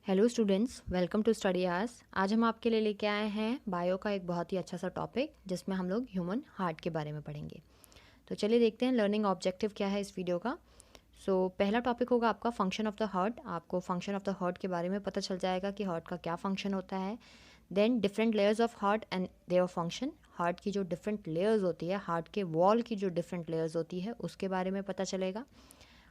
Hello students, welcome to study hours. आज हम आपके लिए लेके आए हैं बायो का एक बहुत ही अच्छा सा टॉपिक जिसमें हम लोग ह्यूमन हार्ट के बारे में पढ़ेंगे। तो चलिए देखते हैं लर्निंग ऑब्जेक्टिव क्या है इस वीडियो का। पहला टॉपिक होगा आपका फंक्शन ऑफ द हार्ट। आपको फंक्शन ऑफ द हार्ट के बारे में पता चल जाएगा कि हार्ट का क्या फंक्शन होता है। Then different layers of heart and their function. Heart की जो डिफरेंट लेयर्स होती है, हार्ट के वॉल की जो डिफरेंट लेयर्स होती है उसके बारे में पता चलेगा।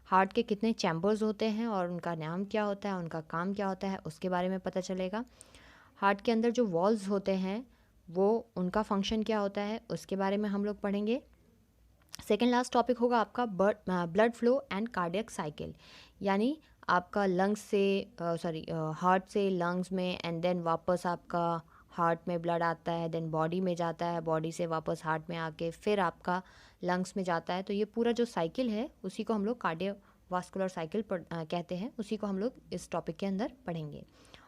हार्ट के कितने चैम्बर्स होते हैं और उनका नाम क्या होता है, उनका काम क्या होता है, उसके बारे में पता चलेगा। हार्ट के अंदर जो वॉल्स होते हैं वो उनका फंक्शन क्या होता है उसके बारे में हम लोग पढ़ेंगे। सेकेंड लास्ट टॉपिक होगा आपका blood flow and cardiac cycle, यानी आपका लंग्स से हार्ट से लंग्स में एंड देन वापस आपका हार्ट में ब्लड आता है, देन बॉडी में जाता है, बॉडी से वापस हार्ट में आके फिर आपका लंग्स में जाता है। तो ये पूरा जो साइकिल है उसी को हम लोग कार्डियोवास्कुलर साइकिल कहते हैं, उसी को हम लोग इस टॉपिक के अंदर पढ़ेंगे।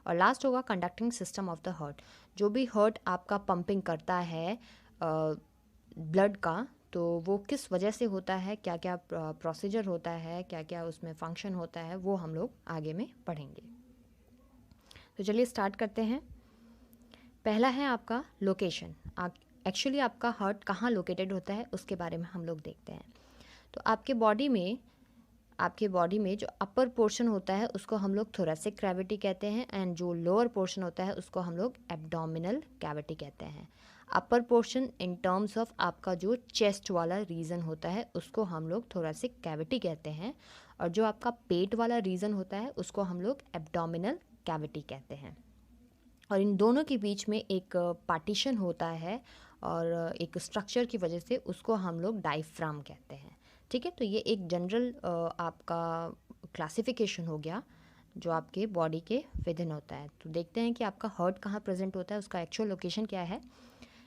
और लास्ट होगा conducting system of the heart. जो भी हार्ट आपका पंपिंग करता है ब्लड का, तो वो किस वजह से होता है, क्या क्या प्रोसीजर होता है, क्या क्या उसमें फंक्शन होता है, वो हम लोग आगे में पढ़ेंगे। तो चलिए स्टार्ट करते हैं। पहला है आपका लोकेशन। एक्चुअली आपका हार्ट कहाँ लोकेटेड होता है उसके बारे में हम लोग देखते हैं। तो आपके बॉडी में जो अपर पोर्शन होता है उसको हम लोग थोरेसिक कैविटी कहते हैं, एंड जो लोअर पोर्शन होता है उसको हम लोग एब्डोमिनल कैविटी कहते हैं। Upper portion in terms of आपका जो चेस्ट वाला रीजन होता है उसको हम लोग थोरेसिक कैविटी कहते हैं, और जो आपका पेट वाला रीजन होता है उसको हम लोग एब्डोमिनल कैविटी कहते हैं। और इन दोनों के बीच में एक पार्टीशन होता है और एक स्ट्रक्चर की वजह से उसको हम लोग डायफ्राम कहते हैं। ठीक है, तो ये एक जनरल आपका क्लासिफिकेशन हो गया जो आपके बॉडी के विद इन होता है। तो देखते हैं कि आपका हार्ट कहाँ प्रेजेंट होता है, उसका एक्चुअल लोकेशन क्या है।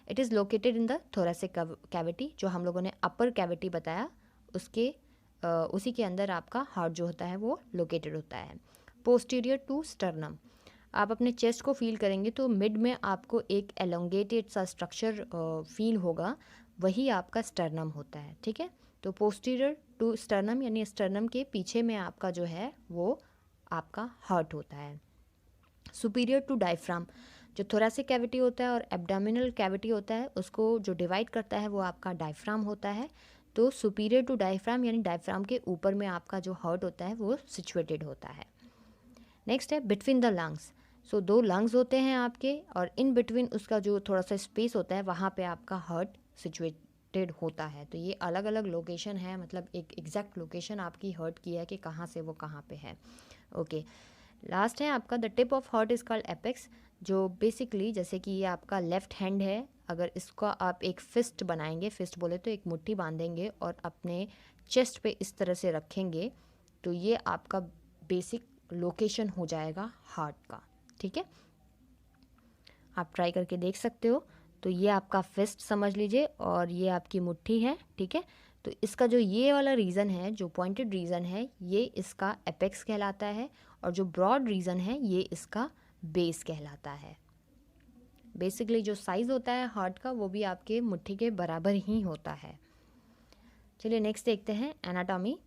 It is located in the thoracic cavity, जो हम लोगों ने अपर कैविटी बताया उसी के अंदर आपका हार्ट जो होता है वो लोकेटेड होता है। Posterior to sternum. आप अपने चेस्ट को फील करेंगे तो मिड में आपको एक एलोंगेटेड सा स्ट्रक्चर फील होगा, वही आपका स्टर्नम होता है। ठीक है, तो पोस्टीरियर टू स्टर्नम यानी स्टर्नम के पीछे में आपका जो है वो आपका हार्ट होता है। सुपीरियर टू डायफ्राम, जो थोरेसिक कैविटी होता है और एब्डोमिनल कैविटी होता है उसको जो डिवाइड करता है वो आपका डायफ्राम होता है। तो सुपीरियर टू डायफ्राम यानी डायफ्राम के ऊपर में आपका जो हार्ट होता है वो सिचुएटेड होता है। नेक्स्ट है बिटवीन द लंग्स। सो दो लंग्स होते हैं आपके और इन बिटवीन उसका जो थोड़ा सा स्पेस होता है वहाँ पे आपका हार्ट सिचुएटेड होता है। तो ये अलग अलग लोकेशन है, मतलब एक एग्जैक्ट लोकेशन आपकी हार्ट की है कि कहाँ से वो कहाँ पे है। ओके, लास्ट है आपका the tip of heart is called apex, जो बेसिकली जैसे कि ये आपका लेफ्ट हैंड है, अगर इसको आप एक फिस्ट बनाएंगे, फिस्ट बोले तो एक मुट्ठी बांधेंगे और अपने चेस्ट पे इस तरह से रखेंगे, तो ये आपका बेसिक लोकेशन हो जाएगा हार्ट का। ठीक है, आप ट्राई करके देख सकते हो। तो ये आपका फिस्ट समझ लीजिए और ये आपकी मुट्ठी है। ठीक है, तो इसका जो ये वाला रीज़न है, जो पॉइंटेड रीज़न है, ये इसका एपेक्स कहलाता है, और जो ब्रॉड रीज़न है ये इसका बेस कहलाता है। बेसिकली जो साइज़ होता है हार्ट का वो भी आपके मुट्ठी के बराबर ही होता है। चलिए नेक्स्ट देखते हैं एनाटॉमी।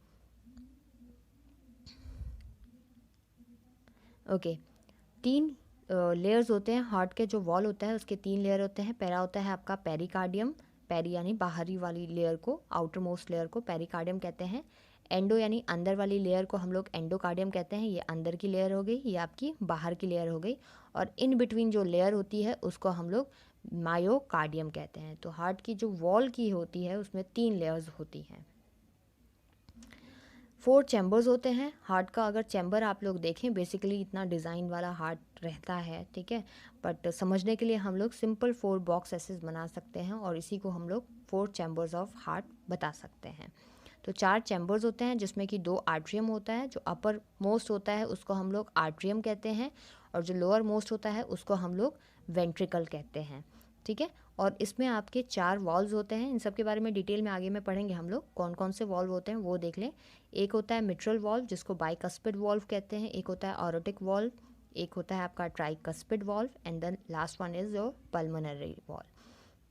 ओके, तीन लेयर्स होते हैं हार्ट के, जो वॉल होता है उसके तीन लेयर होते हैं। पहला होता है आपका पेरिकार्डियम, पेरी यानी बाहरी वाली लेयर को, आउटर मोस्ट लेयर को पेरिकार्डियम कहते हैं। एंडो यानी अंदर वाली लेयर को हम लोग एंडोकार्डियम कहते हैं, ये अंदर की लेयर हो गई, ये आपकी बाहर की लेयर हो गई। और इन बिटवीन जो लेयर होती है उसको हम लोग मायोकार्डियम कहते हैं। तो हार्ट की जो वॉल की होती है उसमें तीन लेयर्स होती हैं। 4 चैम्बर्स होते हैं हार्ट का। अगर चैम्बर आप लोग देखें, बेसिकली इतना डिज़ाइन वाला हार्ट रहता है, ठीक है, बट समझने के लिए हम लोग सिंपल 4 बॉक्स एसेस बना सकते हैं और इसी को हम लोग 4 चैम्बर्स ऑफ हार्ट बता सकते हैं। तो 4 चैम्बर्स होते हैं जिसमें कि 2 आर्ट्रियम होता है, जो अपर मोस्ट होता है उसको हम लोग आर्ट्रियम कहते हैं, और जो लोअर मोस्ट होता है उसको हम लोग वेंट्रिकल कहते हैं। ठीक है, और इसमें आपके 4 वॉल्व्स होते हैं। इन सब के बारे में डिटेल में आगे में पढ़ेंगे हम लोग, कौन कौन से वॉल्व होते हैं वो देख लें। एक होता है मिट्रल वॉल्व जिसको बाइकस्पिड वॉल्व कहते हैं, एक होता है ऑरोटिक वॉल्व, एक होता है आपका tricuspid valve, and then last one is your pulmonary valve.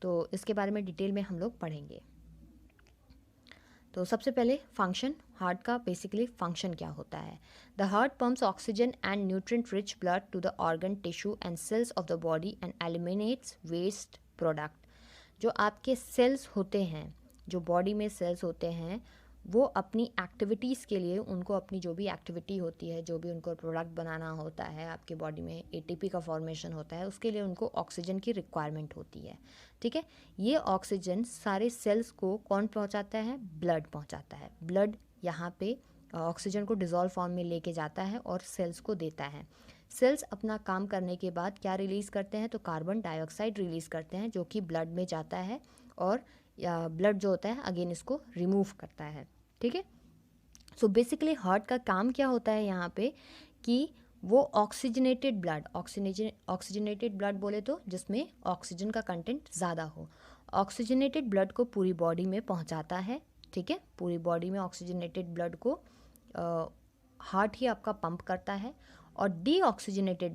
तो इसके बारे में डिटेल में हम लोग पढ़ेंगे। तो सबसे पहले फंक्शन, हार्ट का बेसिकली फंक्शन क्या होता है। The heart pumps oxygen and nutrient rich blood to the organ, tissue and cells of the body and eliminates waste product. जो आपके सेल्स होते हैं, जो बॉडी में सेल्स होते हैं, वो अपनी एक्टिविटीज़ के लिए, उनको अपनी जो भी एक्टिविटी होती है, जो भी उनको प्रोडक्ट बनाना होता है, आपके बॉडी में एटीपी का फॉर्मेशन होता है, उसके लिए उनको ऑक्सीजन की रिक्वायरमेंट होती है। ठीक है, ये ऑक्सीजन सारे सेल्स को कौन पहुंचाता है? ब्लड पहुंचाता है। ब्लड यहाँ पे ऑक्सीजन को डिज़ोल्व फॉर्म में लेके जाता है और सेल्स को देता है। सेल्स अपना काम करने के बाद क्या रिलीज़ करते हैं? तो कार्बन डाइऑक्साइड रिलीज़ करते हैं, जो कि ब्लड में जाता है और ब्लड जो होता है अगेन इसको रिमूव करता है। ठीक है, सो बेसिकली हार्ट का काम क्या होता है यहाँ पे कि वो ऑक्सीजनेटेड ब्लड, ऑक्सीजनेटेड ब्लड बोले तो जिसमें ऑक्सीजन का कंटेंट ज़्यादा हो, ऑक्सीजनेटेड ब्लड को पूरी बॉडी में पहुँचाता है। ठीक है, पूरी बॉडी में ऑक्सीजनेटेड ब्लड को हार्ट ही आपका पंप करता है। और डीऑक्सीजनेटेड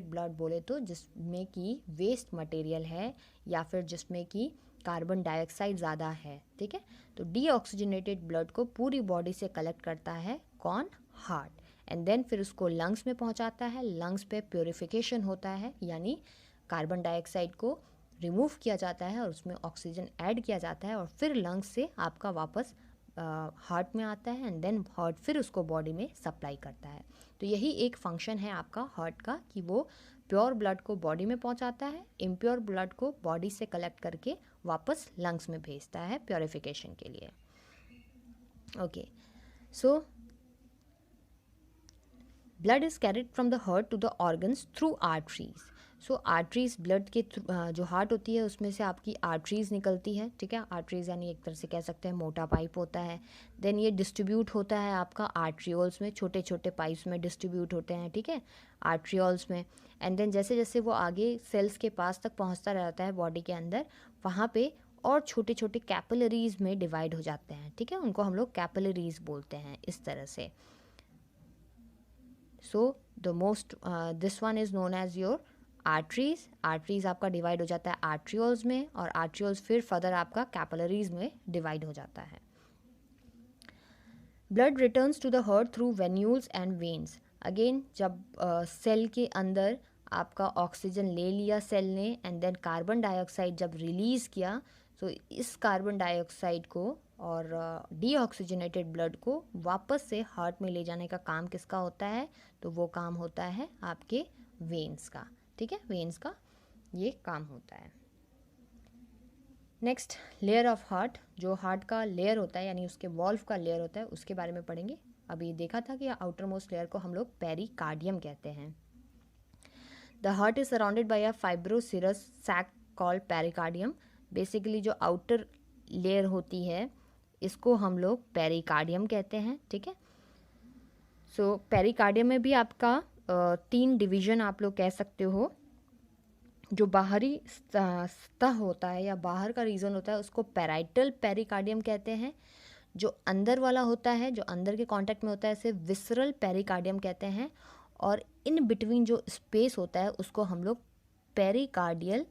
ब्लड बोले तो जिसमें कि वेस्ट मटेरियल है या फिर जिसमें कि कार्बन डाइऑक्साइड ज़्यादा है। ठीक है, तो डीऑक्सीजनेटेड ब्लड को पूरी बॉडी से कलेक्ट करता है कौन? हार्ट, एंड देन फिर उसको लंग्स में पहुंचाता है। लंग्स पे प्योरिफिकेशन होता है, यानी कार्बन डाइऑक्साइड को रिमूव किया जाता है और उसमें ऑक्सीजन ऐड किया जाता है और फिर लंग्स से आपका वापस हार्ट में आता है एंड देन हार्ट फिर उसको बॉडी में सप्लाई करता है। तो यही एक फंक्शन है आपका हार्ट का कि वो प्योर ब्लड को बॉडी में पहुंचाता है, इम्प्योर ब्लड को बॉडी से कलेक्ट करके वापस लंग्स में भेजता है प्योरिफिकेशन के लिए। Okay, so blood is carried from the heart to the organs through arteries. So arteries blood के जो हार्ट होती है उसमें से आपकी आर्टरीज निकलती है। ठीक है, आर्टरीज यानी एक तरह से कह सकते हैं मोटा पाइप होता है। देन ये डिस्ट्रीब्यूट होता है आपका आर्ट्रियोल्स में, छोटे छोटे पाइप्स में डिस्ट्रीब्यूट होते हैं। ठीक है, आर्ट्रियोल्स में, एंड देन जैसे जैसे वो आगे सेल्स के पास तक पहुंचता रहता है बॉडी के अंदर, वहाँ पे और छोटे छोटे कैपिलरीज में डिवाइड हो जाते हैं। ठीक है, उनको हम लोग कैपिलरीज बोलते हैं इस तरह से। So the most this one is known as your arteries. Arteries आपका डिवाइड हो जाता है आर्ट्रियोल्स में और आर्ट्रियोल्स फिर फर्दर आपका कैपिलरीज में डिवाइड हो जाता है। Blood returns to the heart through venules and veins. Again जब सेल के अंदर आपका ऑक्सीजन ले लिया सेल ने एंड देन कार्बन डाइऑक्साइड जब रिलीज़ किया, तो इस कार्बन डाइऑक्साइड को और डीऑक्सीजनेटेड ब्लड को वापस से हार्ट में ले जाने का काम किसका होता है? तो वो काम होता है आपके वेन्स का। ठीक है, वेन्स का ये काम होता है। Next, layer of heart. जो हार्ट का लेयर होता है यानी उसके वॉल्व का लेयर होता है, उसके बारे में पढ़ेंगे। अभी देखा था कि आउटर मोस्ट लेयर को हम लोग पेरिकार्डियम कहते हैं। The heart is surrounded by a fibroserous sac called pericardium. Basically जो आउटर लेयर होती है इसको हम लोग पेरिकार्डियम कहते हैं। ठीक है, सो पेरिकार्डियम में भी आपका 3 डिवीजन आप लोग कह सकते हो। जो बाहरी सतह होता है या बाहर का रीजन होता है उसको पैराइटल पेरिकार्डियम कहते हैं। जो अंदर वाला होता है, जो अंदर के कांटेक्ट में होता है, इसे विसरल पेरिकार्डियम कहते हैं। और इन बिटवीन जो स्पेस होता है उसको हम लोग पेरिकार्डियल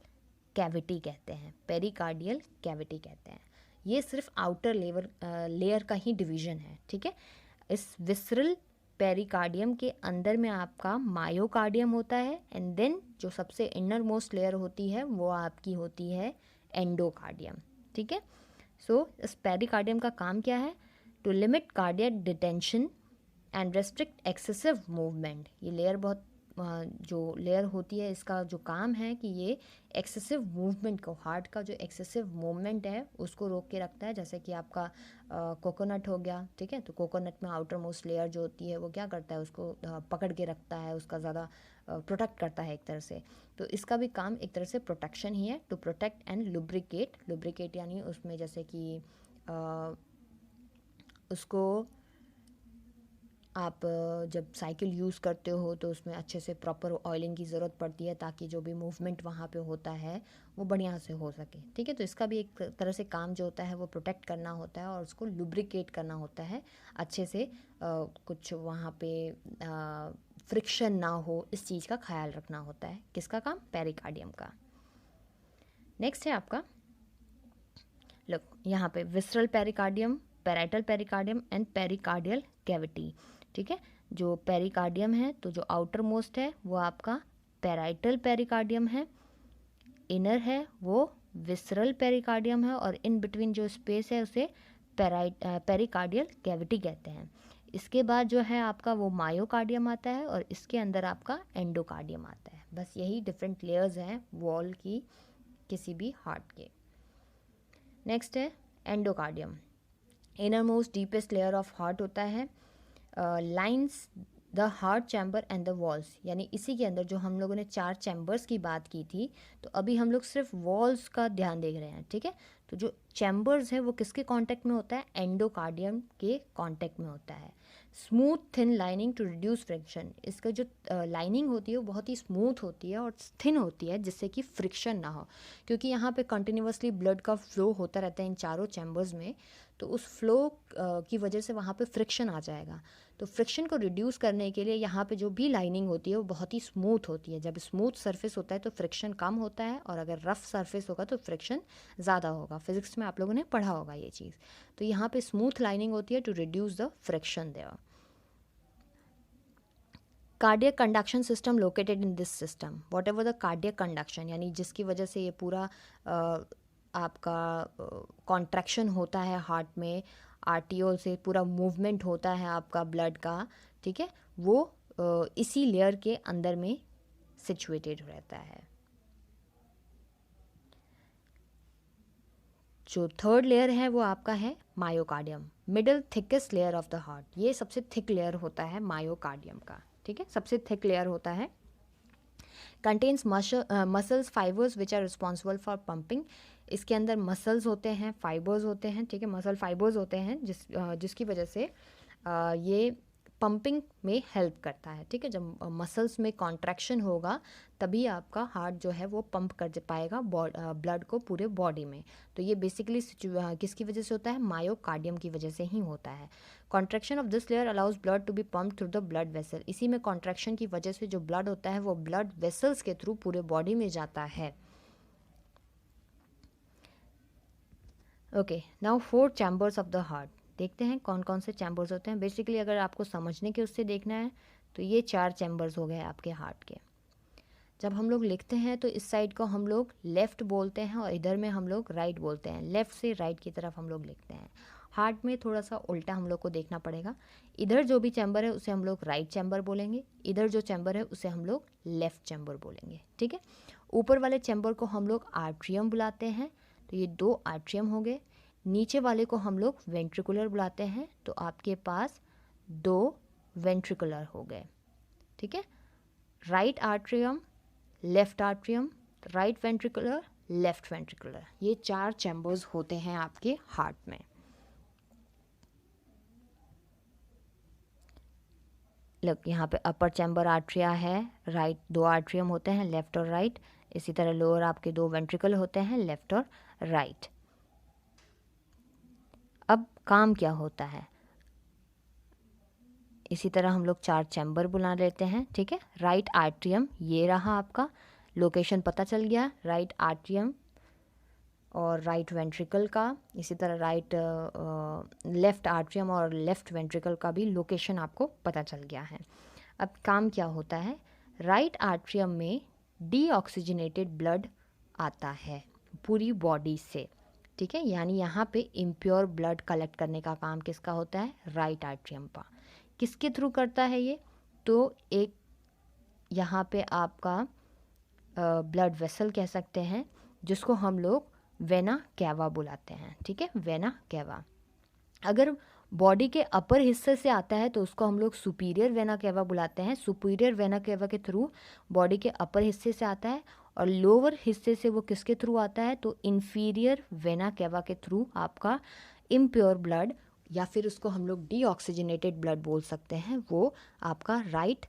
कैविटी कहते हैं। पेरिकार्डियल कैविटी कहते हैं। ये सिर्फ आउटर लेयर का ही डिवीजन है। ठीक है, इस विसरल पेरिकार्डियम के अंदर में आपका मायोकार्डियम होता है एंड देन जो सबसे इनर मोस्ट लेयर होती है वो आपकी होती है एंडोकार्डियम। ठीक है, सो इस पेरिकार्डियम का काम क्या है? To limit cardiac detention and restrict excessive movement. ये लेयर बहुत जो लेयर होती है इसका जो काम है कि ये एक्सेसिव मूवमेंट को, हार्ट का जो एक्सेसिव मूवमेंट है उसको रोक के रखता है। जैसे कि आपका कोकोनट हो गया। ठीक है, तो कोकोनट में आउटर मोस्ट लेयर जो होती है वो क्या करता है? उसको पकड़ के रखता है, उसका ज़्यादा प्रोटेक्ट करता है एक तरह से। तो इसका भी काम एक तरह से प्रोटेक्शन ही है, to protect and lubricate. Lubricate यानी उसमें जैसे कि उसको आप जब साइकिल यूज़ करते हो तो उसमें अच्छे से प्रॉपर ऑयलिंग की ज़रूरत पड़ती है ताकि जो भी मूवमेंट वहाँ पे होता है वो बढ़िया से हो सके। ठीक है, तो इसका भी एक तरह से काम जो होता है वो प्रोटेक्ट करना होता है और उसको लुब्रिकेट करना होता है अच्छे से। कुछ वहाँ पे फ्रिक्शन ना हो, इस चीज़ का ख्याल रखना होता है। किसका काम? पेरिकार्डियम का। नेक्स्ट है आपका लुक यहाँ पे visceral pericardium, parietal pericardium and pericardial cavity, ठीक है। जो पेरिकार्डियम है तो जो आउटर मोस्ट है वो आपका पैराइटल पेरिकार्डियम है, इनर है वो विसरल पेरिकार्डियम है, और इन बिटवीन जो स्पेस है उसे पेरिकार्डियल कैविटी कहते हैं। इसके बाद जो है आपका वो मायोकार्डियम आता है, और इसके अंदर आपका एंडोकार्डियम आता है। बस यही डिफरेंट लेयर्स हैं वॉल की किसी भी हार्ट के। नेक्स्ट है endocardium, inner most deepest layer of heart होता है, lines the heart chamber and the walls, यानी इसी के अंदर जो हम लोगों ने 4 चैम्बर्स की बात की थी, तो अभी हम लोग सिर्फ वॉल्स का ध्यान देख रहे हैं, ठीक है। तो जो चैम्बर्स है वो किसके कांटेक्ट में होता है, एंडोकार्डियम के कांटेक्ट में होता है। Smooth thin lining to reduce friction, इसका जो लाइनिंग होती है वो बहुत ही स्मूथ होती है और थिन होती है जिससे कि फ्रिक्शन ना हो, क्योंकि यहाँ पे कंटिन्यूसली ब्लड का फ्लो होता रहता है इन चारों चैम्बर्स में, तो उस फ्लो की वजह से वहाँ पे फ्रिक्शन आ जाएगा। तो फ्रिक्शन को रिड्यूस करने के लिए यहाँ पे जो भी लाइनिंग होती है वो बहुत ही स्मूथ होती है। जब स्मूथ सरफेस होता है तो फ्रिक्शन कम होता है, और अगर रफ सरफेस होगा तो फ्रिक्शन ज़्यादा होगा। फिजिक्स में आप लोगों ने पढ़ा होगा ये चीज़। तो यहाँ पे स्मूथ लाइनिंग होती है to reduce the friction there. Cardiac conduction system located in this system, whatever the cardiac conduction, यानी जिसकी वजह से ये पूरा आपका कॉन्ट्रैक्शन होता है हार्ट में, आर्टियोल से पूरा मूवमेंट होता है आपका ब्लड का, ठीक है, वो इसी लेयर के अंदर में सिचुएटेड रहता है। जो थर्ड लेयर है वो आपका है myocardium, middle thickest layer of the heart, ये सबसे थिक लेयर होता है मायोकार्डियम का, ठीक है, सबसे थिक लेयर होता है। Contains muscles fibers which are responsible for pumping, इसके अंदर मसल्स होते हैं, फाइबर्स होते हैं, ठीक है, मसल फाइबर्स होते हैं जिसकी वजह से ये पंपिंग में हेल्प करता है, ठीक है। जब मसल्स में कॉन्ट्रैक्शन होगा तभी आपका हार्ट जो है वो पंप कर पाएगा ब्लड को पूरे बॉडी में। तो ये बेसिकली किसकी वजह से होता है, मायोकार्डियम की वजह से ही होता है। Contraction of this layer allows blood to be pump through the blood vessel, इसी में कॉन्ट्रैक्शन की वजह से जो ब्लड होता है वो ब्लड वेसल्स के थ्रू पूरे बॉडी में जाता है। Okay, now 4 chambers of the heart, देखते हैं कौन कौन से चैम्बर्स होते हैं। बेसिकली अगर आपको समझने के उससे देखना है तो ये 4 चैम्बर्स हो गए आपके हार्ट के। जब हम लोग लिखते हैं तो इस साइड को हम लोग लेफ़्ट बोलते हैं और इधर में हम लोग राइट बोलते हैं, लेफ़्ट से राइट की तरफ हम लोग लिखते हैं। हार्ट में थोड़ा सा उल्टा हम लोग को देखना पड़ेगा, इधर जो भी चैम्बर है उसे हम लोग राइट चैम्बर बोलेंगे, इधर जो चैम्बर है उसे हम लोग लेफ़्ट चैम्बर बोलेंगे, ठीक है। ऊपर वाले चैम्बर को हम लोग आर्ट्रियम बुलाते हैं, तो ये 2 आर्ट्रियम हो गए। नीचे वाले को हम लोग वेंट्रिकुलर बुलाते हैं, तो आपके पास 2 वेंट्रिकुलर हो गए, ठीक है। Right atrium, left atrium, right ventricular, left ventricular, ये 4 चैम्बर्स होते हैं आपके हार्ट में। लुक यहाँ पे अपर चैम्बर आर्ट्रिया है, राइट 2 आर्ट्रियम होते हैं, लेफ्ट और राइट। इसी तरह लोअर आपके 2 वेंट्रिकल होते हैं, लेफ्ट और राइट। अब काम क्या होता है, इसी तरह हम लोग 4 चैम्बर बुला लेते हैं, ठीक है। राइट आर्ट्रियम ये रहा आपका, लोकेशन पता चल गया, राइट आर्ट्रियम और राइट वेंट्रिकल का, इसी तरह राइट लेफ़्ट आर्ट्रियम और लेफ़्ट वेंट्रिकल का भी लोकेशन आपको पता चल गया है। अब काम क्या होता है, राइट आर्ट्रियम में डीऑक्सीजनेटेड ब्लड आता है पूरी बॉडी से, ठीक है, यानी यहाँ पे इम्प्योर ब्लड कलेक्ट करने का काम किसका होता है, राइट आर्ट्रियम का। किसके थ्रू करता है ये, तो एक यहाँ पे आपका ब्लड वेसल कह सकते हैं, जिसको हम लोग वेना कैवा बुलाते हैं, ठीक है, वेना कैवा। अगर बॉडी के अपर हिस्से से आता है तो उसको हम लोग सुपीरियर वेना कैवा बुलाते हैं, सुपीरियर वेना कैवा के थ्रू बॉडी के अपर हिस्से से आता है। और लोअर हिस्से से वो किसके थ्रू आता है, तो इन्फीरियर वेना कैवा के थ्रू आपका इम्प्योर ब्लड, या फिर उसको हम लोग डीऑक्सीजनेटेड ब्लड बोल सकते हैं, वो आपका राइट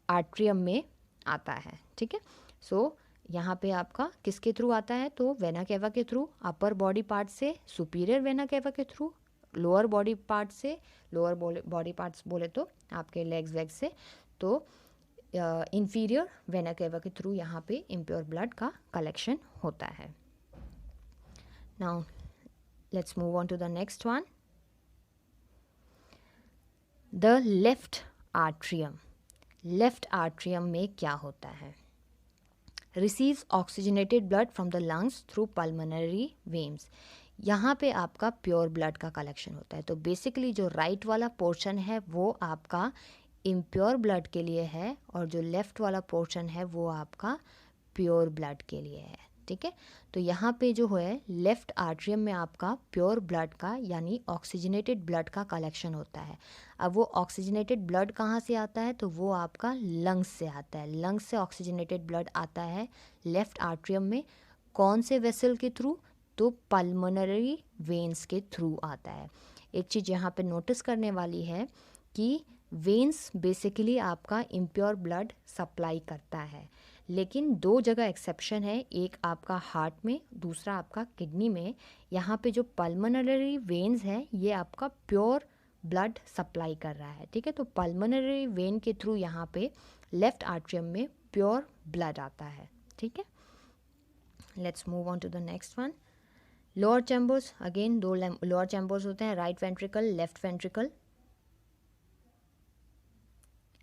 आर्ट्रियम में आता है, ठीक है। सो यहाँ पे आपका किसके थ्रू आता है, तो वेना कैवा के थ्रू, अपर बॉडी पार्ट से सुपीरियर वेना कैवा के थ्रू, लोअर बॉडी पार्ट से, लोअर बॉडी पार्ट्स बोले तो आपके लेग्स वेग्स से, तो इन्फीरियर वेना कैवा के थ्रू यहाँ पे इम्प्योर ब्लड का कलेक्शन होता है। Now let's move on to the next one. The left atrium. Left atrium में क्या होता है? Receives oxygenated blood from the lungs through pulmonary veins. यहाँ पे आपका प्योर ब्लड का कलेक्शन होता है. तो बेसिकली जो राइट वाला पोर्शन है वो आपका इम्प्योर ब्लड के लिए है और जो लेफ़्ट वाला पोर्शन है वो आपका प्योर ब्लड के लिए है. ठीक है, तो यहाँ पे जो है लेफ़्ट आर्ट्रियम में आपका प्योर ब्लड का यानी ऑक्सीजनेटेड ब्लड का कलेक्शन होता है. अब वो ऑक्सीजनेटेड ब्लड कहाँ से आता है? तो वो आपका लंग्स से आता है. लंग्स से ऑक्सीजनेटेड ब्लड आता है लेफ़्ट आर्ट्रियम में. कौन से वेसल के थ्रू? तो पल्मोनरी वेन्स के थ्रू आता है. एक चीज़ यहाँ पे नोटिस करने वाली है कि वेन्स बेसिकली आपका इम्प्योर ब्लड सप्लाई करता है, लेकिन दो जगह एक्सेप्शन है. एक आपका हार्ट में, दूसरा आपका किडनी में. यहाँ पे जो पल्मोनरी वेन्स है ये आपका प्योर ब्लड सप्लाई कर रहा है. ठीक है, तो पल्मोनरी वेन के थ्रू यहाँ पे लेफ्ट आर्ट्रियम में प्योर ब्लड आता है. ठीक है, let's move on to the next one. Lower chambers. Again दो लोअर चैम्बर्स होते हैं, राइट वेंट्रिकल, लेफ्ट वेंट्रिकल.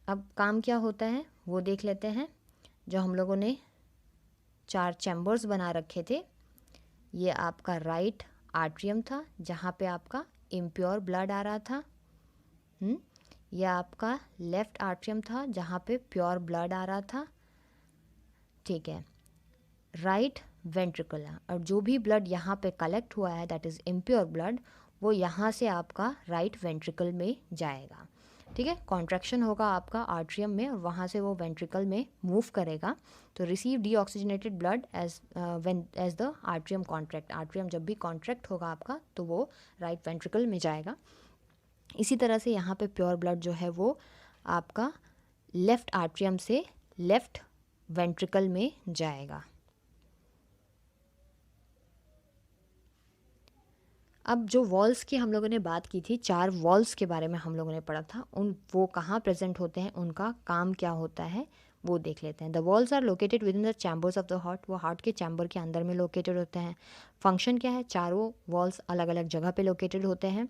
अब काम क्या होता है वो देख लेते हैं. जो हम लोगों ने 4 चैम्बर्स बना रखे थे, ये आपका राइट आर्ट्रियम था जहाँ पे आपका इम्प्योर ब्लड आ रहा था. यह आपका लेफ्ट आर्ट्रियम था जहाँ पे प्योर ब्लड आ रहा था. ठीक है, राइट वेंट्रिकल है और जो भी ब्लड यहाँ पे कलेक्ट हुआ है दैट इज़ इम्प्योर ब्लड, वो यहाँ से आपका राइट वेंट्रिकल में जाएगा. ठीक है, कॉन्ट्रैक्शन होगा आपका आर्ट्रियम में और वहाँ से वो वेंट्रिकल में मूव करेगा. तो receive deoxygenated blood as the atrium contract. Atrium जब भी कॉन्ट्रैक्ट होगा आपका तो वो राइट वेंट्रिकल में जाएगा. इसी तरह से यहाँ पे प्योर ब्लड जो है वो आपका लेफ़्ट आर्ट्रियम से लेफ़्ट वेंट्रिकल में जाएगा. अब जो वॉल्स की हम लोगों ने बात की थी, 4 वॉल्स के बारे में हम लोगों ने पढ़ा था, वो कहाँ प्रेजेंट होते हैं, उनका काम क्या होता है वो देख लेते हैं. The walls are located within the chambers of the heart. वो हार्ट के चैम्बर के अंदर में लोकेटेड होते हैं. फंक्शन क्या है? चारों वॉल्स अलग अलग जगह पे लोकेटेड होते हैं.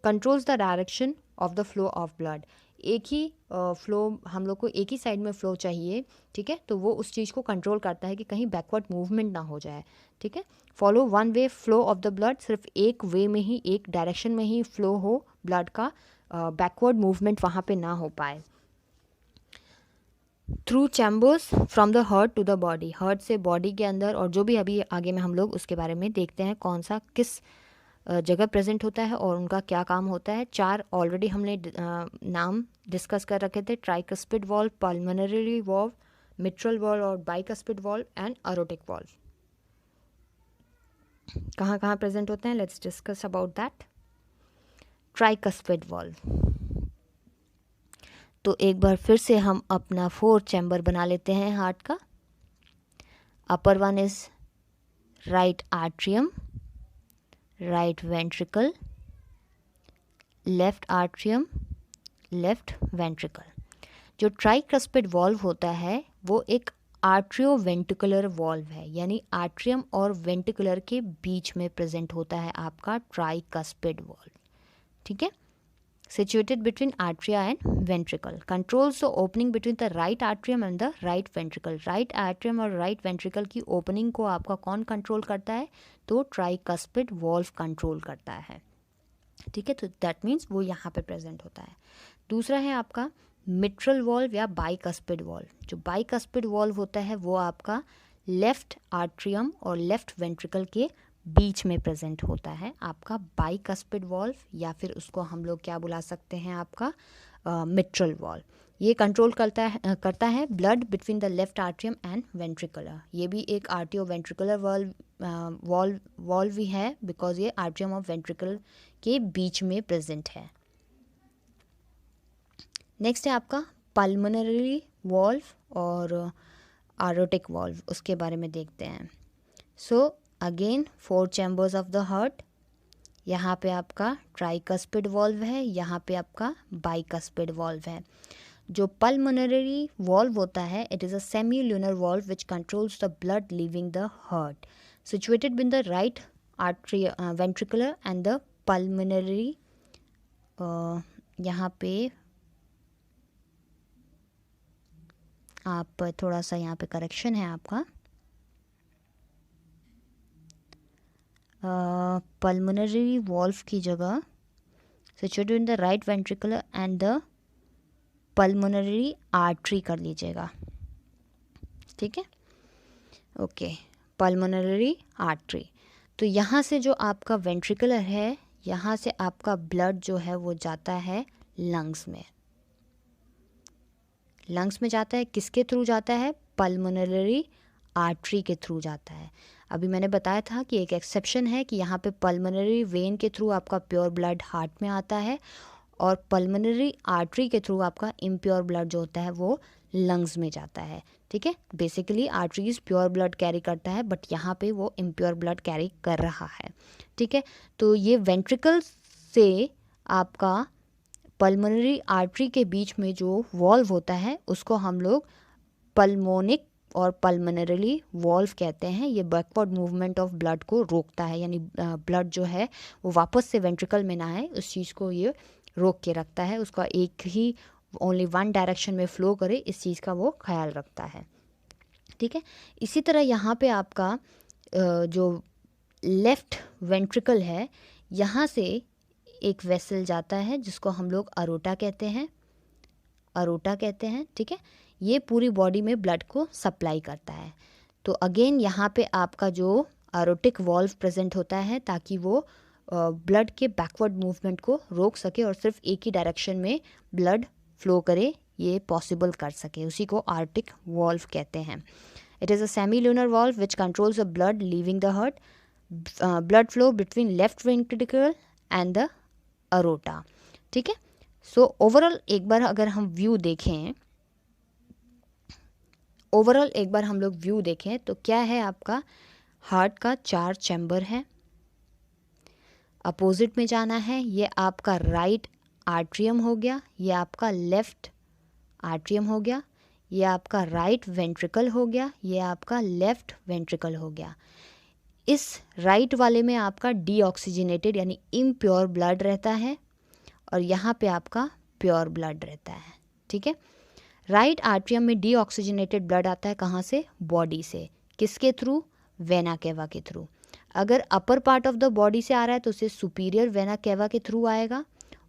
Controls the direction of the flow of blood. एक ही फ्लो, हम लोग को एक ही साइड में फ़्लो चाहिए. ठीक है, तो वो उस चीज़ को कंट्रोल करता है कि कहीं बैकवर्ड मूवमेंट ना हो जाए. ठीक है, follow one way flow of the blood. सिर्फ एक वे में ही, एक डायरेक्शन में ही फ्लो हो ब्लड का, बैकवर्ड मूवमेंट वहाँ पे ना हो पाए. Through chambers from the heart to the body. Heart से बॉडी के अंदर, और जो भी अभी आगे में हम लोग उसके बारे में देखते हैं कौन सा किस जगह प्रेजेंट होता है और उनका क्या काम होता है. 4 ऑलरेडी हमने नाम डिस्कस कर रखे थे. Tricuspid valve, pulmonary valve, mitral valve और bicuspid valve and aortic valve. कहाँ कहाँ प्रेजेंट होते हैं, let's discuss about that. Tricuspid valve. तो एक बार फिर से हम अपना 4 चैम्बर बना लेते हैं हार्ट का. Upper one is right atrium, right ventricle, left atrium, left ventricle. जो ट्राइकस्पिड वॉल्व होता है वो एक आर्ट्रियो वेंट्रिकुलर वॉल्व है, यानी आर्ट्रियम और वेंट्रिकुलर के बीच में प्रेजेंट होता है आपका ट्राइकस्पिड वॉल्व. ठीक है, situated between atria and ventricle. Controls the opening between the right atrium and the right ventricle. Right atrium और right ventricle की opening को आपका कौन कंट्रोल करता है? तो tricuspid valve कंट्रोल करता है. ठीक है, तो दैट मीन्स वो यहाँ पे प्रेजेंट होता है. दूसरा है आपका मिट्रल वॉल्व या बाइकस्पिड वॉल्व. जो बाइकस्पिड वॉल्व होता है वो आपका लेफ्ट आर्ट्रियम और लेफ्ट वेंट्रिकल के बीच में प्रेजेंट होता है आपका बाइकस्पिड वॉल्व, या फिर उसको हम लोग क्या बुला सकते हैं आपका मिट्रल वॉल्व. ये कंट्रोल करता है blood between the left atrium and ventricular. ये भी एक आर्टियो वेंट्रिकुलर वॉल्व ही है बिकॉज ये आर्ट्रियम और वेंट्रिकल के बीच में प्रेजेंट है. नेक्स्ट है आपका पल्मोनरी वॉल्व और एरोटिक वॉल्व. उसके बारे में देखते हैं. So again 4 chambers of the heart. यहाँ पे आपका ट्राइकस्पिड वॉल्व है, यहाँ पे आपका बाइकस्पिड वॉल्व है. जो पल्मोनरी वॉल्व होता है it is a semi lunar valve which controls the blood leaving the heart. Situated with the right artery ventricular and the pulmonary, यहाँ पे आप थोड़ा सा यहाँ पे करेक्शन है आपका, पल्मोनरी वॉल्व की जगह situated in the right ventricular and the pulmonary artery कर लीजिएगा, ठीक है। Okay, pulmonary artery. तो यहाँ से जो आपका वेंट्रिकुलर है, यहाँ से आपका ब्लड जो है वो जाता है लंग्स में। लंग्स में जाता है, किसके थ्रू जाता है? पल्मोनरी आर्टरी के थ्रू जाता है। अभी मैंने बताया था कि एक एक्सेप्शन है कि यहाँ पे पल्मोनरी वेन के थ्रू आपका प्योर ब्लड हार्ट में आता है और पल्मोनरी आर्टरी के थ्रू आपका इम्प्योर ब्लड जो होता है वो लंग्स में जाता है, ठीक है। Basically arteries pure blood carry करता है, बट यहाँ पे वो इम्प्योर ब्लड कैरी कर रहा है, ठीक है। तो ये वेंट्रिकल से आपका पल्मोनरी आर्टरी के बीच में जो वॉल्व होता है उसको हम लोग पल्मोनिक और पल्मोनरी वॉल्व कहते हैं। ये बैकवर्ड मूवमेंट ऑफ ब्लड को रोकता है, यानी ब्लड जो है वो वापस से वेंट्रिकल में ना आए, उस चीज़ को ये रोक के रखता है, उसका एक ही ओनली वन डायरेक्शन में फ्लो करे, इस चीज़ का वो ख्याल रखता है, ठीक है। इसी तरह यहाँ पे आपका जो लेफ्ट वेंट्रिकल है, यहाँ से एक वेसल जाता है जिसको हम लोग अरोटा कहते हैं, अरोटा कहते हैं, ठीक है। ये पूरी बॉडी में ब्लड को सप्लाई करता है। तो अगेन यहाँ पे आपका जो अरोटिक वॉल्व प्रेजेंट होता है ताकि वो ब्लड के बैकवर्ड मूवमेंट को रोक सके और सिर्फ एक ही डायरेक्शन में ब्लड फ्लो करे, ये पॉसिबल कर सके, उसी को आर्टिक वॉल्व कहते हैं। It is a semi lunar valve which controls the blood leaving the heart, blood flow between left ventricle and the aorta, ठीक है। सो ओवरऑल एक बार अगर हम व्यू देखें, ओवरऑल एक बार हम लोग व्यू देखें तो क्या है, आपका हार्ट का 4 चैम्बर है, अपोजिट में जाना है, ये आपका राइट आर्ट्रियम हो गया, ये आपका लेफ्ट आर्ट्रियम हो गया, ये आपका राइट वेंट्रिकल हो गया, ये आपका लेफ्ट वेंट्रिकल हो गया। इस राइट वाले में आपका डीऑक्सीजनेटेड यानी इम्प्योर ब्लड रहता है और यहाँ पे आपका प्योर ब्लड रहता है, ठीक है। राइट आर्ट्रियम में डीऑक्सीजनेटेड ब्लड आता है कहाँ से? बॉडी से, किसके थ्रू? वेना केवा के थ्रू। अगर upper part of the body से आ रहा है तो उसे सुपीरियर वेना केवा के थ्रू आएगा,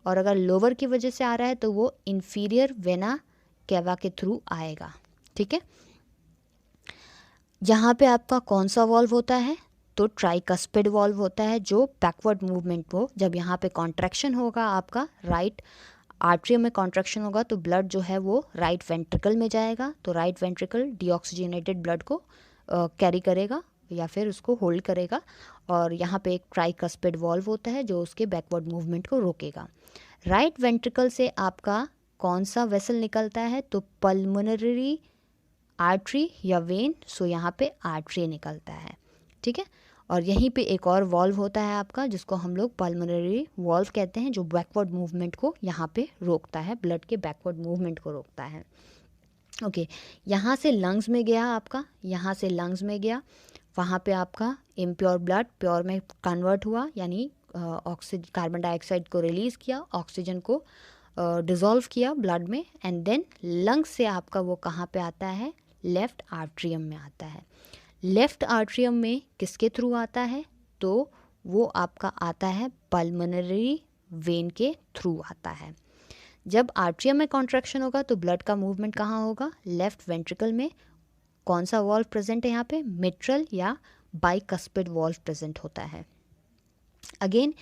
और अगर लोअर की वजह से आ रहा है तो वो इन्फीरियर वेना केवा के थ्रू आएगा, ठीक है। यहाँ पे आपका कौन सा वॉल्व होता है? तो ट्राइकस्पिड वॉल्व होता है, जो बैकवर्ड मूवमेंट को, जब यहाँ पे कॉन्ट्रैक्शन होगा, आपका राइट आर्ट्रियम में कॉन्ट्रैक्शन होगा तो ब्लड जो है वो राइट वेंट्रिकल में जाएगा, तो राइट वेंट्रिकल डीऑक्सीजनेटेड ब्लड को कैरी करेगा या फिर उसको होल्ड करेगा, और यहाँ पे एक ट्राइकस्पिड वॉल्व होता है जो उसके बैकवर्ड मूवमेंट को रोकेगा। राइट वेंट्रिकल से आपका कौन सा वेसल निकलता है? तो पल्मोनरी आर्टरी या वेन, सो यहाँ पे आर्टरी निकलता है, ठीक है। और यहीं पे एक और वॉल्व होता है आपका जिसको हम लोग पल्मोनरी वॉल्व कहते हैं, जो बैकवर्ड मूवमेंट को यहाँ पे रोकता है, ब्लड के बैकवर्ड मूवमेंट को रोकता है। ओके, यहाँ से लंग्स में गया आपका, यहाँ से लंग्स में गया, वहाँ पे आपका इम्प्योर ब्लड प्योर में कन्वर्ट हुआ, यानी ऑक्सीजन कार्बन डाइऑक्साइड को रिलीज़ किया, ऑक्सीजन को डिज़ोल्व किया ब्लड में, एंड देन लंग्स से आपका वो कहाँ पे आता है? लेफ़्ट आर्ट्रियम में आता है। लेफ़्ट आर्ट्रियम में किसके थ्रू आता है? तो वो आपका आता है पल्मोनरी वेन के थ्रू आता है। जब आर्ट्रियम में कॉन्ट्रैक्शन होगा तो ब्लड का मूवमेंट कहाँ होगा? लेफ़्ट वेंट्रिकल में। कौन सा वॉल्व प्रेजेंट है यहाँ पे? मिट्रल या बाइकस्पिड वॉल्व प्रेजेंट होता है। अगेन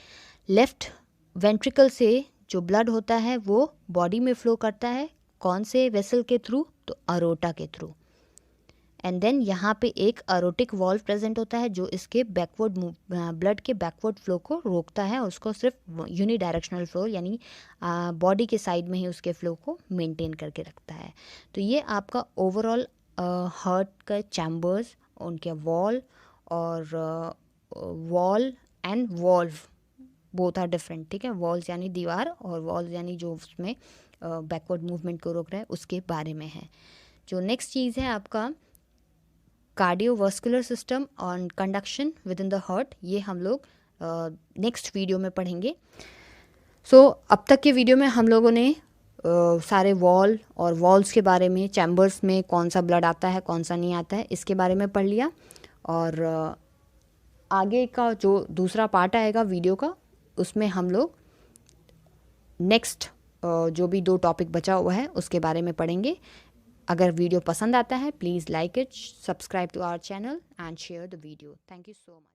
लेफ़्ट वेंट्रिकल से जो ब्लड होता है वो बॉडी में फ्लो करता है, कौन से वेसल के थ्रू? तो अरोटा के थ्रू। एंड देन यहाँ पे एक अरोटिक वॉल्व प्रेजेंट होता है जो इसके बैकवर्ड ब्लड के बैकवर्ड फ्लो को रोकता है, और उसको सिर्फ यूनिडायरेक्शनल फ्लो यानी बॉडी के साइड में ही उसके फ्लो को मेंटेन करके रखता है। तो ये आपका ओवरऑल हार्ट का चैम्बर्स, उनके वॉल और wall and valve both are different, ठीक है। वॉल्स यानी दीवार और वॉल्स यानी जो उसमें बैकवर्ड मूवमेंट को रोक रहा है, उसके बारे में है। जो नेक्स्ट चीज़ है आपका कार्डियोवास्कुलर सिस्टम और conduction with in the heart, ये हम लोग नेक्स्ट वीडियो में पढ़ेंगे। अब तक के वीडियो में हम लोगों ने सारे वॉल और वॉल्स के बारे में, चैम्बर्स में कौन सा ब्लड आता है कौन सा नहीं आता है, इसके बारे में पढ़ लिया। और आगे का जो दूसरा पार्ट आएगा वीडियो का, उसमें हम लोग नेक्स्ट जो भी 2 टॉपिक बचा हुआ है उसके बारे में पढ़ेंगे। अगर वीडियो पसंद आता है please like it, subscribe to our channel and share the video. Thank you so much.